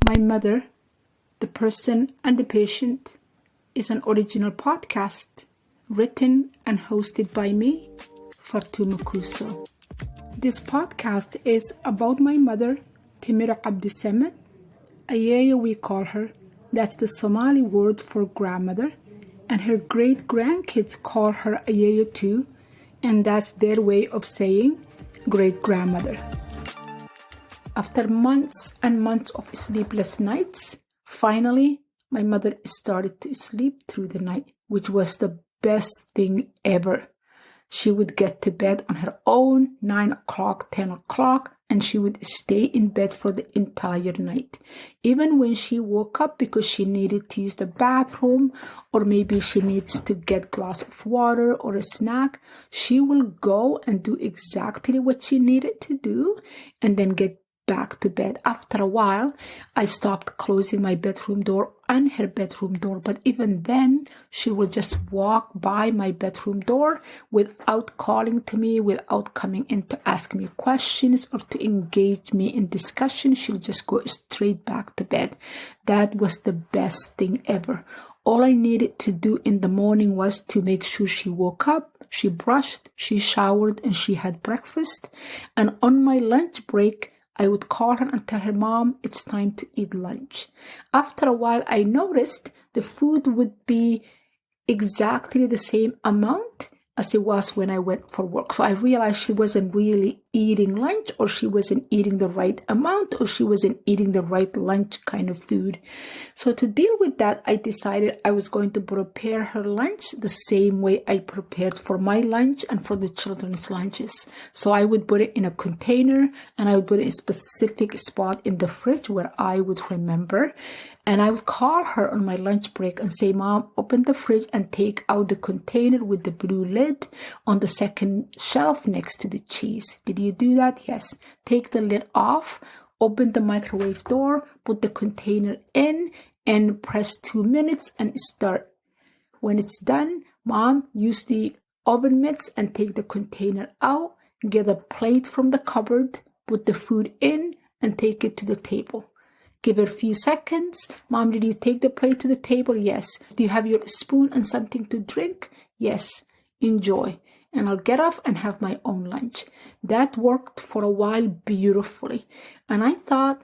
My Mother, the Person and the Patient is an original podcast written and hosted by me, Fatuma Kuso. This podcast is about my mother, Timira Abdisamed, Ayaya we call her. That's the Somali word for grandmother. And her great-grandkids call her Ayaya too, and that's their way of saying great-grandmother. After months and months of sleepless nights, finally, my mother started to sleep through the night, which was the best thing ever. She would get to bed on her own, 9 o'clock, 10 o'clock, and she would stay in bed for the entire night. Even when she woke up because she needed to use the bathroom, or maybe she needs to get a glass of water or a snack, she will go and do exactly what she needed to do and then get back to bed. After a while, I stopped closing my bedroom door and her bedroom door, but even then, she will just walk by my bedroom door without calling to me, without coming in to ask me questions or to engage me in discussion. She'll just go straight back to bed. That was the best thing ever. All I needed to do in the morning was to make sure she woke up, she brushed, she showered, and she had breakfast. And on my lunch break, I would call her and tell her, Mom, it's time to eat lunch. After a while, I noticed the food would be exactly the same amount as it was when I went for work. So I realized she wasn't really eating lunch, or she wasn't eating the right amount, or she wasn't eating the right lunch kind of food. So to deal with that, I decided I was going to prepare her lunch the same way I prepared for my lunch and for the children's lunches. So I would put it in a container, and I would put it in a specific spot in the fridge where I would remember. And I would call her on my lunch break and say, Mom, open the fridge and take out the container with the blue lid on the second shelf next to the cheese. Did you do that? Yes. Take the lid off, open the microwave door, put the container in, and press 2 minutes and start. When it's done, Mom, use the oven mitts and take the container out, get a plate from the cupboard, put the food in, and take it to the table. Give it a few seconds. Mom, did you take the plate to the table? Yes. Do you have your spoon and something to drink? Yes. Enjoy. And I'll get off and have my own lunch. That worked for a while beautifully. And I thought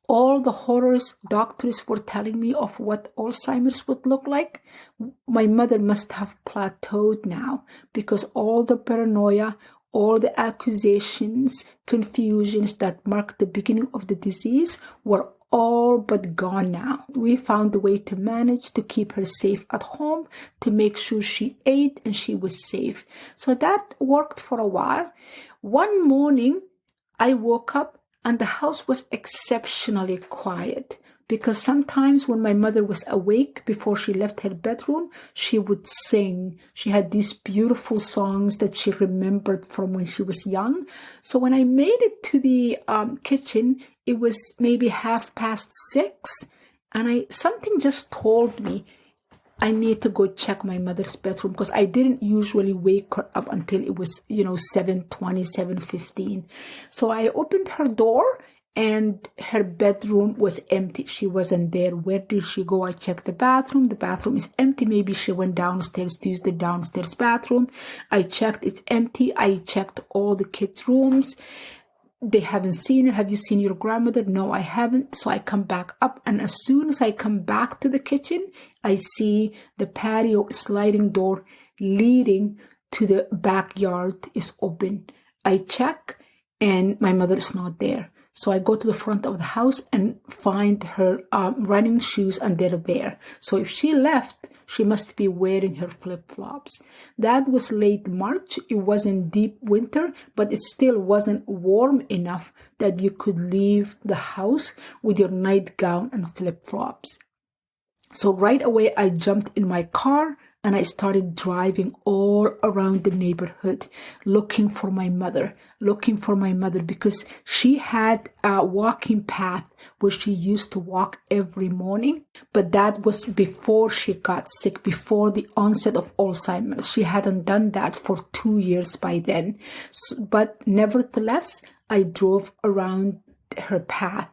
all the horrors doctors were telling me of what Alzheimer's would look like, my mother must have plateaued now, because all the paranoia, all the accusations, confusions that marked the beginning of the disease were all but gone now. We found a way to manage to keep her safe at home, to make sure she ate and she was safe. So that worked for a while. One morning, I woke up and the house was exceptionally quiet, because sometimes when my mother was awake before she left her bedroom, she would sing. She had these beautiful songs that she remembered from when she was young. So when I made it to the kitchen, it was maybe 6:30, and something just told me I need to go check my mother's bedroom, because I didn't usually wake her up until it was, 7:20, 7:15. So I opened her door, and her bedroom was empty. She wasn't there. Where did she go? I checked the bathroom. The bathroom is empty. Maybe she went downstairs to use the downstairs bathroom. I checked. It's empty. I checked all the kids' rooms. They haven't seen her. Have you seen your grandmother? No, I haven't. So I come back up. And as soon as I come back to the kitchen, I see the patio sliding door leading to the backyard is open. I check, and my mother is not there. So I go to the front of the house and find her running shoes, and they're there. So if she left, she must be wearing her flip-flops. That was late March. It wasn't deep winter, but it still wasn't warm enough that you could leave the house with your nightgown and flip-flops. So right away, I jumped in my car and I started driving all around the neighborhood looking for my mother, because she had a walking path where she used to walk every morning. But that was before she got sick, before the onset of Alzheimer's. She hadn't done that for 2 years by then. But nevertheless, I drove around her path.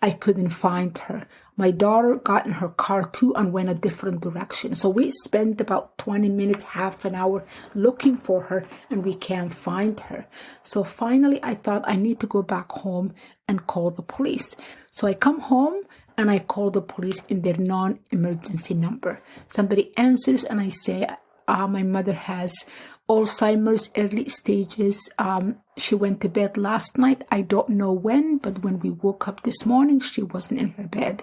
I couldn't find her. My daughter got in her car too and went a different direction. So we spent about 20 minutes, half an hour looking for her, and we can't find her. So finally I thought I need to go back home and call the police. So I come home and I call the police in their non-emergency number. Somebody answers and I say, my mother has Alzheimer's early stages. She went to bed last night. I don't know when, but when we woke up this morning, she wasn't in her bed.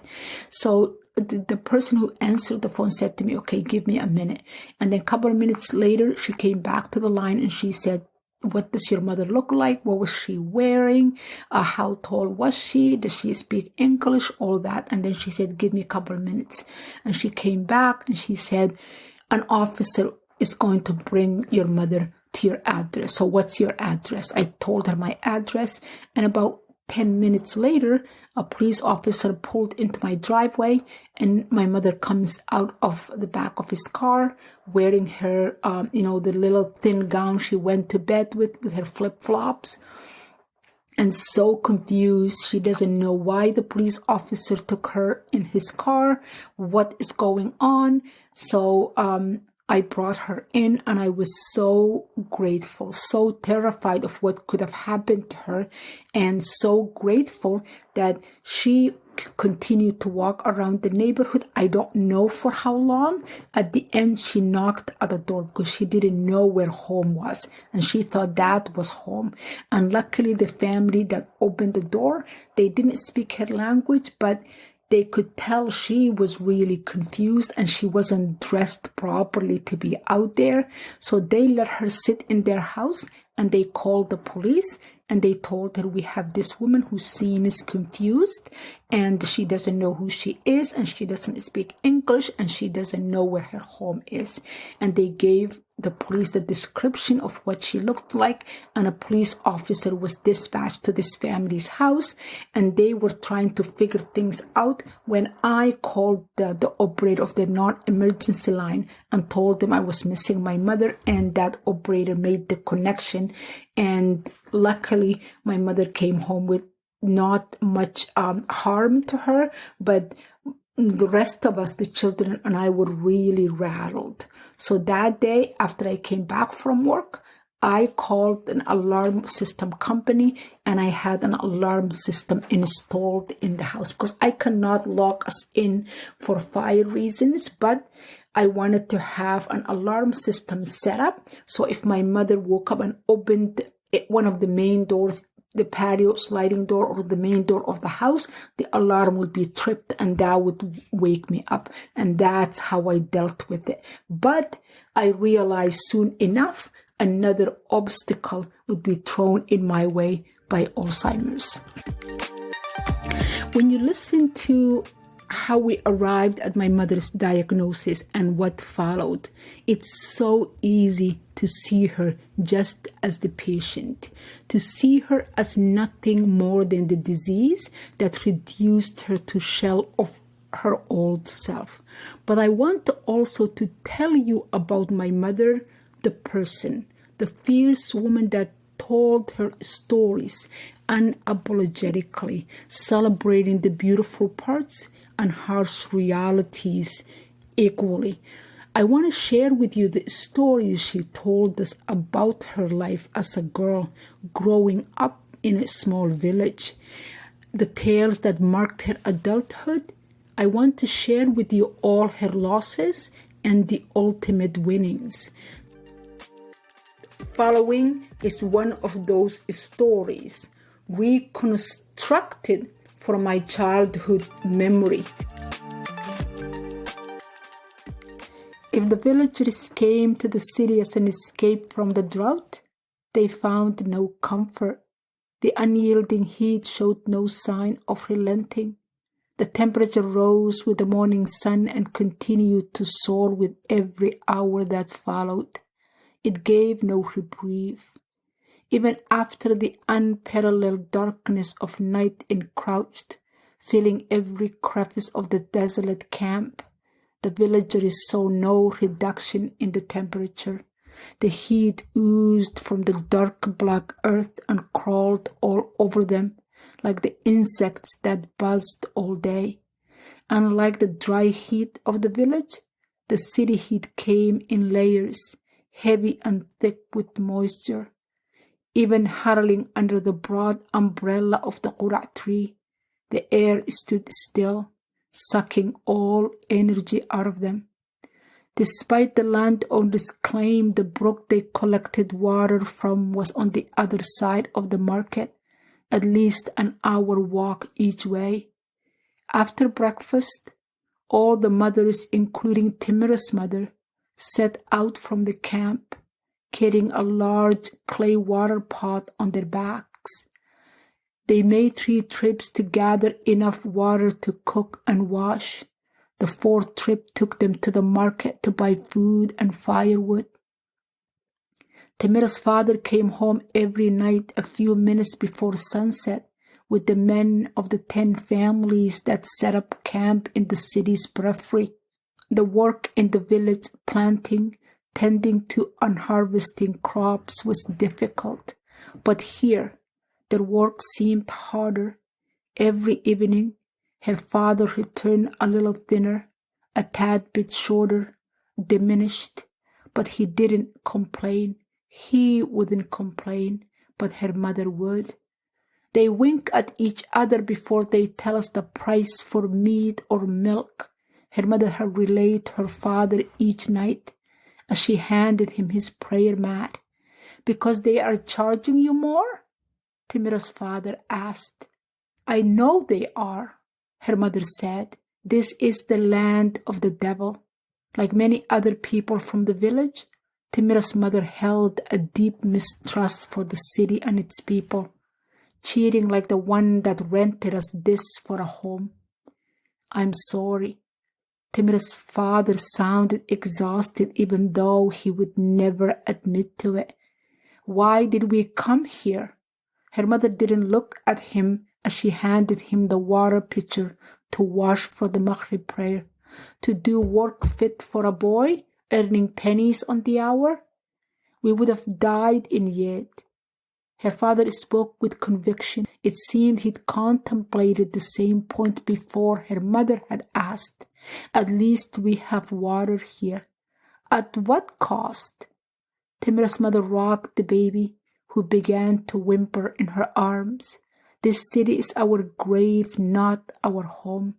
So the person who answered the phone said to me, okay, give me a minute. And then a couple of minutes later, she came back to the line and she said, what does your mother look like? What was she wearing? How tall was she? Does she speak English? All that. And then she said, give me a couple of minutes. And she came back and she said, an officer is going to bring your mother to your address. So what's your address? I told her my address, and about 10 minutes later, a police officer pulled into my driveway, and my mother comes out of the back of his car wearing her, the little thin gown she went to bed with her flip-flops. And so confused, she doesn't know why the police officer took her in his car, what is going on. So I brought her in, and I was so grateful, so terrified of what could have happened to her, and so grateful that she continued to walk around the neighborhood. I don't know for how long. At the end, she knocked at the door because she didn't know where home was, and she thought that was home. And luckily, the family that opened the door, they didn't speak her language, but they could tell she was really confused and she wasn't dressed properly to be out there. So they let her sit in their house, and they called the police, and they told her, we have this woman who seems confused and she doesn't know who she is, and she doesn't speak English, and she doesn't know where her home is. And they gave the police the description of what she looked like, and a police officer was dispatched to this family's house, and they were trying to figure things out when I called the operator of the non-emergency line and told them I was missing my mother, and that operator made the connection. And luckily, my mother came home with not much harm to her, but the rest of us, the children and I, were really rattled. So that day, after I came back from work, I called an alarm system company, and I had an alarm system installed in the house because I cannot lock us in for fire reasons, but I wanted to have an alarm system set up. So if my mother woke up and opened one of the main doors, the patio sliding door or the main door of the house, the alarm would be tripped and that would wake me up. And that's how I dealt with it. But I realized soon enough, another obstacle would be thrown in my way by Alzheimer's. When you listen to how we arrived at my mother's diagnosis and what followed, it's so easy to see her just as the patient, to see her as nothing more than the disease that reduced her to shell of her old self. But I want to also to tell you about my mother, the person, the fierce woman that told her stories unapologetically, celebrating the beautiful parts and harsh realities equally. I want to share with you the stories she told us about her life as a girl growing up in a small village, the tales that marked her adulthood. I want to share with you all her losses and the ultimate winnings. Following is one of those stories reconstructed from my childhood memory. If the villagers came to the city as an escape from the drought, they found no comfort. The unyielding heat showed no sign of relenting. The temperature rose with the morning sun and continued to soar with every hour that followed. It gave no reprieve. Even after the unparalleled darkness of night encroached, filling every crevice of the desolate camp, the villagers saw no reduction in the temperature. The heat oozed from the dark black earth and crawled all over them like the insects that buzzed all day. Unlike the dry heat of the village, the city heat came in layers, heavy and thick with moisture. Even huddling under the broad umbrella of the qura tree, the air stood still, sucking all energy out of them. Despite the landowners' claim the brook they collected water from was on the other side of the market, at least an hour walk each way. After breakfast, all the mothers, including Timira's mother, set out from the camp, carrying a large clay water pot on their backs. They made 3 trips to gather enough water to cook and wash. The 4th trip took them to the market to buy food and firewood. Timira's father came home every night a few minutes before sunset with the men of the 10 families that set up camp in the city's periphery. The work in the village, planting, tending to unharvesting crops, was difficult, but here their work seemed harder. Every evening, her father returned a little thinner, a tad bit shorter, diminished, but he didn't complain. He wouldn't complain, but her mother would. They wink at each other before they tell us the price for meat or milk. Her mother had relayed to her father each night as she handed him his prayer mat. "Because they are charging you more?" Timira's father asked. "I know they are," her mother said. "This is the land of the devil." Like many other people from the village, Timira's mother held a deep mistrust for the city and its people, cheating like the one that rented us this for a home. "I'm sorry." Timira's father sounded exhausted even though he would never admit to it. "Why did we come here?" Her mother didn't look at him as she handed him the water pitcher to wash for the Maghrib prayer. To do work fit for a boy, earning pennies on the hour? We would have died in Yed. Her father spoke with conviction. It seemed he'd contemplated the same point before her mother had asked. "At least we have water here." "At what cost?" Timira's mother rocked the baby, who began to whimper in her arms. "This city is our grave, not our home."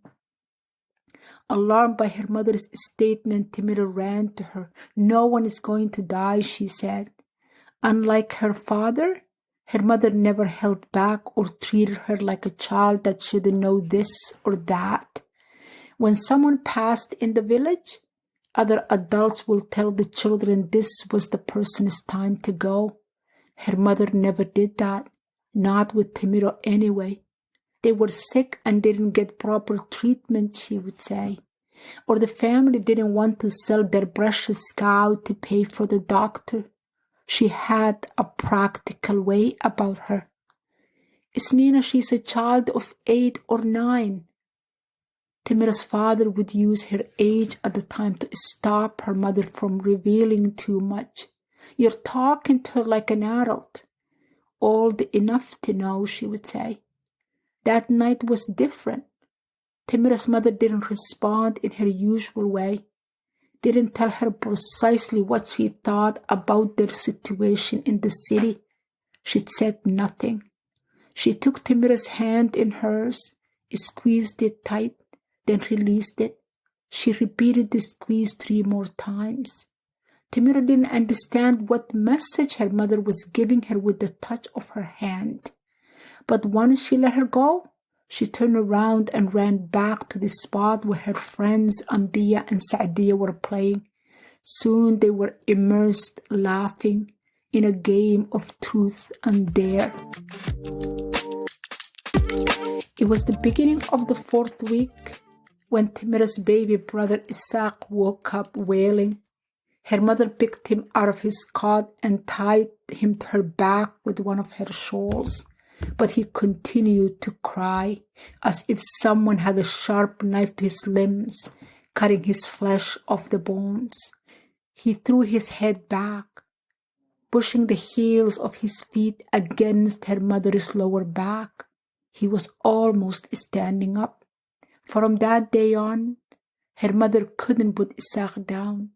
Alarmed by her mother's statement, Timira ran to her. "No one is going to die," she said. Unlike her father, her mother never held back or treated her like a child that shouldn't know this or that. When someone passed in the village, other adults will tell the children this was the person's time to go. Her mother never did that, not with Timira anyway. They were sick and didn't get proper treatment, she would say. Or the family didn't want to sell their precious cow to pay for the doctor. She had a practical way about her. "Isnina, she's a child of 8 or 9. Timira's father would use her age at the time to stop her mother from revealing too much. "You're talking to her like an adult." "Old enough to know," she would say. That night was different. Timira's mother didn't respond in her usual way, didn't tell her precisely what she thought about their situation in the city. She said nothing. She took Timira's hand in hers, squeezed it tight, then released it. She repeated the squeeze 3 more times. Timira didn't understand what message her mother was giving her with the touch of her hand. But once she let her go, she turned around and ran back to the spot where her friends Ambiya and Saadiya were playing. Soon they were immersed, laughing, in a game of truth and dare. It was the beginning of the 4th week when Timira's baby brother Isaaq woke up wailing. Her mother picked him out of his cot and tied him to her back with one of her shawls. But he continued to cry as if someone had a sharp knife to his limbs, cutting his flesh off the bones. He threw his head back, pushing the heels of his feet against her mother's lower back. He was almost standing up. From that day on, her mother couldn't put Isaaq down.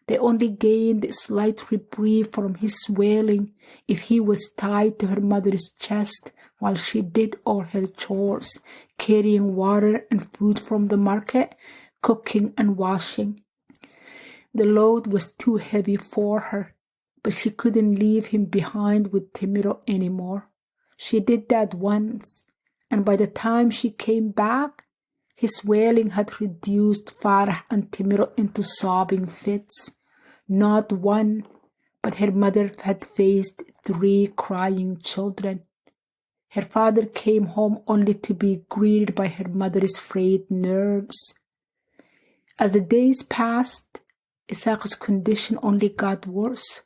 They only gained a slight reprieve from his wailing if he was tied to her mother's chest while she did all her chores, carrying water and food from the market, cooking and washing. The load was too heavy for her, but she couldn't leave him behind with Timiro anymore. She did that once, and by the time she came back, his wailing had reduced Farah and Timiro into sobbing fits. Not one, but her mother had faced 3 crying children. Her father came home only to be greeted by her mother's frayed nerves. As the days passed, Isaaq's condition only got worse.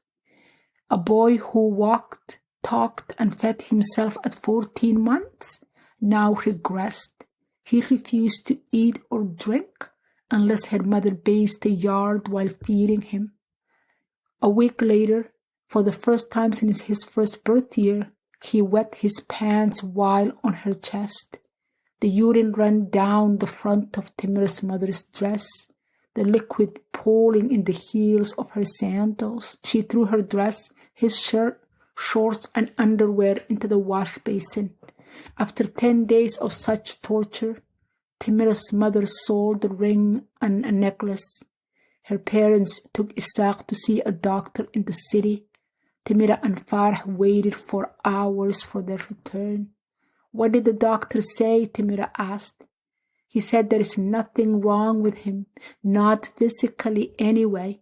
A boy who walked, talked, and fed himself at 14 months now regressed. He refused to eat or drink unless her mother bathed the yard while feeding him. A week later, for the first time since his first birth year, he wet his pants while on her chest. The urine ran down the front of Timiro's mother's dress, the liquid pooling in the heels of her sandals. She threw her dress, his shirt, shorts, and underwear into the wash basin. After 10 days of such torture, Timiro's mother sold the ring and a necklace. Her parents took Isaaq to see a doctor in the city. Timiro and Farah waited for hours for their return. "What did the doctor say?" Timiro asked. "He said there is nothing wrong with him, not physically anyway."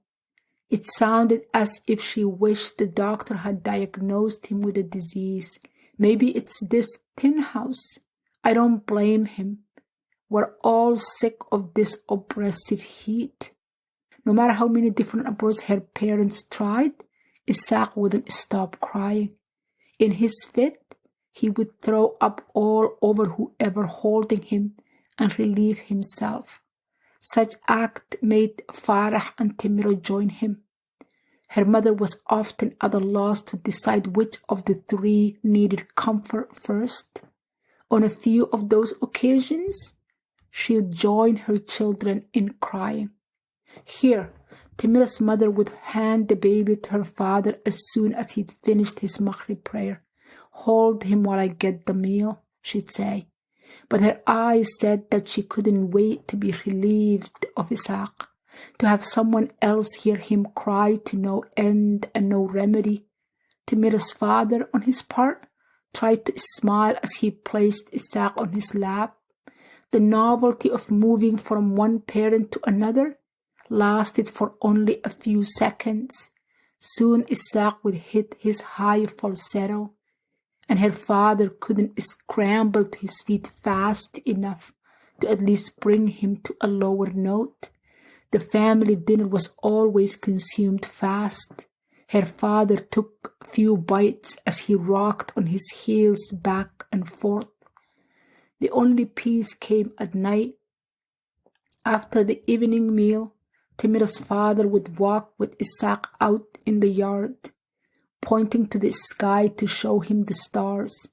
It sounded as if she wished the doctor had diagnosed him with a disease. "Maybe it's this tin house. I don't blame him. We're all sick of this oppressive heat." No matter how many different approaches her parents tried, Isaaq wouldn't stop crying. In his fit, he would throw up all over whoever holding him and relieve himself. Such act made Farah and Timiro join him. Her mother was often at a loss to decide which of the 3 needed comfort first. On a few of those occasions, she would join her children in crying. Here, Timiro's mother would hand the baby to her father as soon as he'd finished his Maghrib prayer. "Hold him while I get the meal," she'd say. But her eyes said that she couldn't wait to be relieved of Isaaq, to have someone else hear him cry to no end and no remedy. Timiro's father, on his part, tried to smile as he placed Isaaq on his lap. The novelty of moving from one parent to another lasted for only a few seconds. Soon Isaaq would hit his high falsetto, and her father couldn't scramble to his feet fast enough to at least bring him to a lower note. The family dinner was always consumed fast. Her father took a few bites as he rocked on his heels back and forth. The only peace came at night. After the evening meal, Timiro's father would walk with Isaaq out in the yard, pointing to the sky to show him the stars.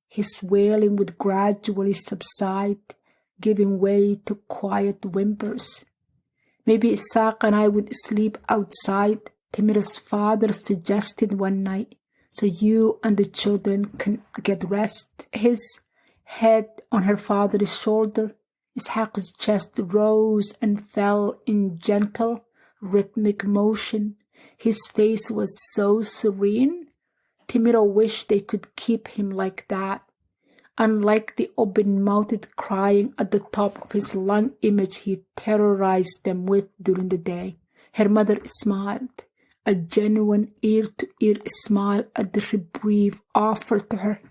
His wailing would gradually subside, giving way to quiet whimpers. "Maybe Isaaq and I would sleep outside," Timiro's father suggested one night, "so you and the children can get rest." His head on her father's shoulder, Isaaq's chest rose and fell in gentle, rhythmic motion. His face was so serene. Timiro wished they could keep him like that. Unlike the open-mouthed crying at the top of his lung image he terrorized them with during the day. Her mother smiled, a genuine ear-to-ear smile at the reprieve offered to her.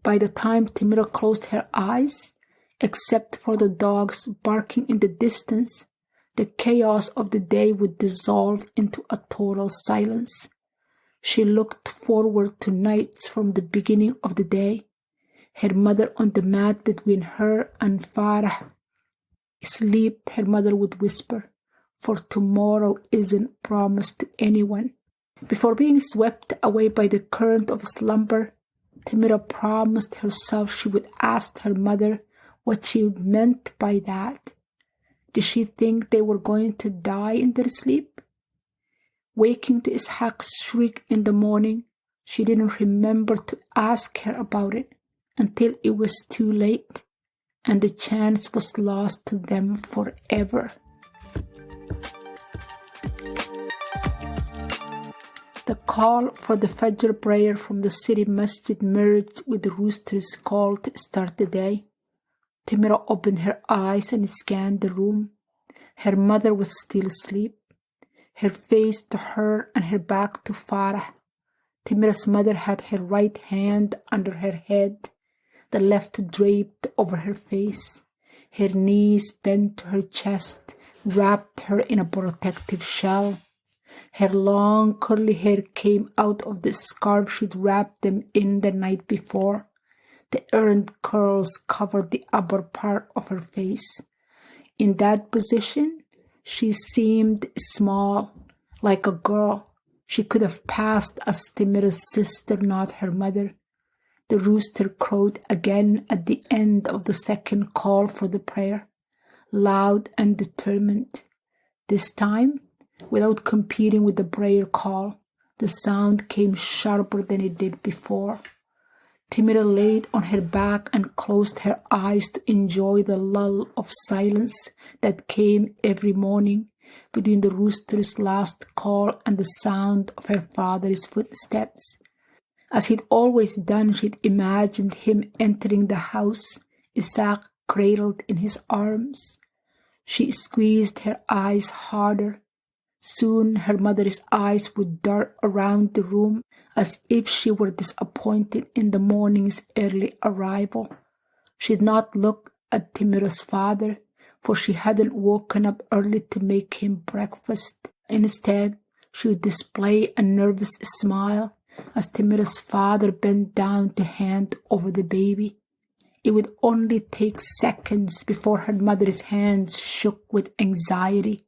By the time Timiro closed her eyes, except for the dogs barking in the distance, the chaos of the day would dissolve into a total silence. She looked forward to nights from the beginning of the day, her mother on the mat between her and Farah. "Sleep," her mother would whisper, "for tomorrow isn't promised to anyone." Before being swept away by the current of slumber, Timira promised herself she would ask her mother what she meant by that. Did she think they were going to die in their sleep? Waking to Isaaq's shriek in the morning, she didn't remember to ask her about it until it was too late, and the chance was lost to them forever. The call for the Fajr prayer from the city masjid merged with the rooster's call to start the day. Timira opened her eyes and scanned the room. Her mother was still asleep, her face to her and her back to Farah. Timira's mother had her right hand under her head, the left draped over her face. Her knees bent to her chest, wrapped her in a protective shell. Her long curly hair came out of the scarf she'd wrapped them in the night before. The errant curls covered the upper part of her face. In that position, she seemed small, like a girl. She could have passed as Timira's sister, not her mother. The rooster crowed again at the end of the second call for the prayer, loud and determined. This time, without competing with the prayer call, the sound came sharper than it did before. Timira laid on her back and closed her eyes to enjoy the lull of silence that came every morning between the rooster's last call and the sound of her father's footsteps. As he'd always done, she'd imagined him entering the house, Isaaq cradled in his arms. She squeezed her eyes harder. Soon her mother's eyes would dart around the room as if she were disappointed in the morning's early arrival. She'd not look at Timira's father, for she hadn't woken up early to make him breakfast. Instead, she would display a nervous smile as Timira's father bent down to hand over the baby. It would only take seconds before her mother's hands shook with anxiety.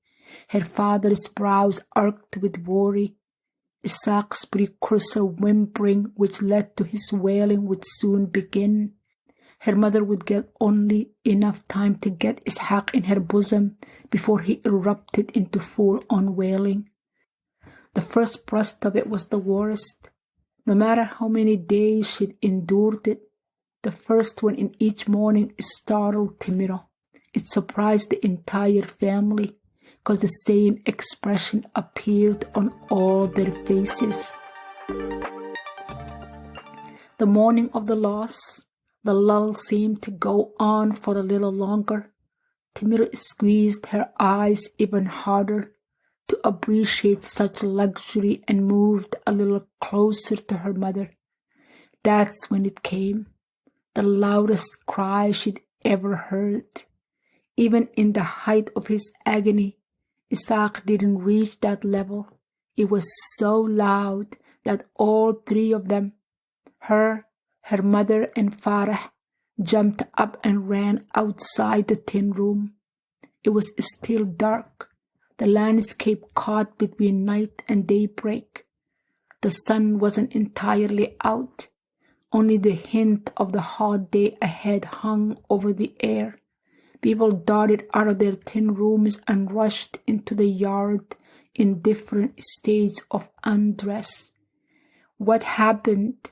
Her father's brows arched with worry. Isaaq's precursor whimpering, which led to his wailing, would soon begin. Her mother would get only enough time to get Isaaq in her bosom before he erupted into full-on wailing. The first burst of it was the worst. No matter how many days she'd endured it, the first one in each morning startled Timira. It surprised the entire family, because the same expression appeared on all their faces. The morning of the loss, the lull seemed to go on for a little longer. Timira squeezed her eyes even harder to appreciate such luxury and moved a little closer to her mother. That's when it came, the loudest cry she'd ever heard. Even in the height of his agony, Isaaq didn't reach that level. It was so loud that all three of them, her mother, and Farah, jumped up and ran outside the tin room. It was still dark, the landscape caught between night and daybreak. The sun wasn't entirely out. Only the hint of the hot day ahead hung over the air. People darted out of their tin rooms and rushed into the yard in different stages of undress. What happened?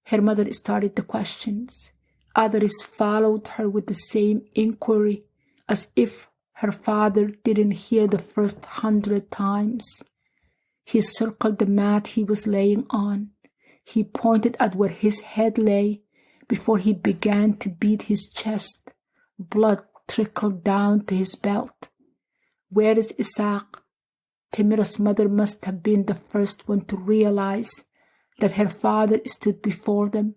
Her mother started the questions. Others followed her with the same inquiry, as if her father didn't hear the first 100 times. He circled the mat he was laying on. He pointed at where his head lay before he began to beat his chest. Blood trickled down to his belt. Where is Isaaq? Timira's mother must have been the first one to realize that her father stood before them,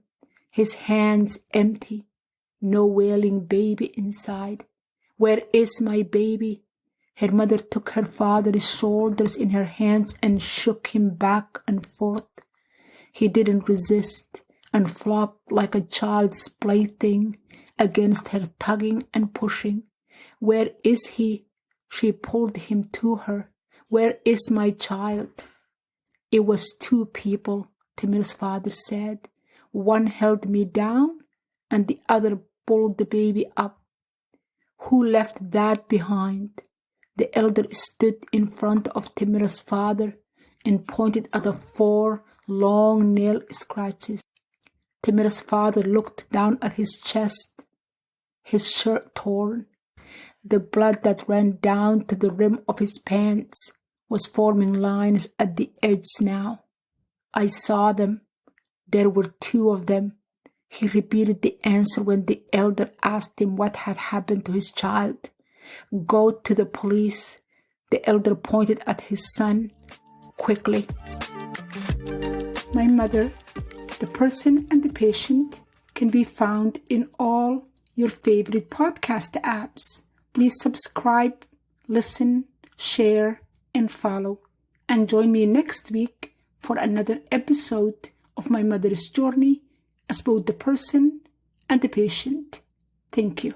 his hands empty, no wailing baby inside. Where is my baby? Her mother took her father's shoulders in her hands and shook him back and forth. He didn't resist and flopped like a child's plaything against her tugging and pushing. Where is he? She pulled him to her. Where is my child? It was two people, Timira's father said. One held me down and the other pulled the baby up. Who left that behind? The elder stood in front of Timira's father and pointed at the 4 long nail scratches. Timira's father looked down at his chest, his shirt torn. The blood that ran down to the rim of his pants was forming lines at the edge now. I saw them. There were 2 of them. He repeated the answer when the elder asked him what had happened to his child. Go to the police. The elder pointed at his son quickly. My Mother, The Person and the Patient can be found in all your favorite podcast apps. Please subscribe, listen, share, and follow. And join me next week for another episode of my mother's journey as both the person and the patient. Thank you.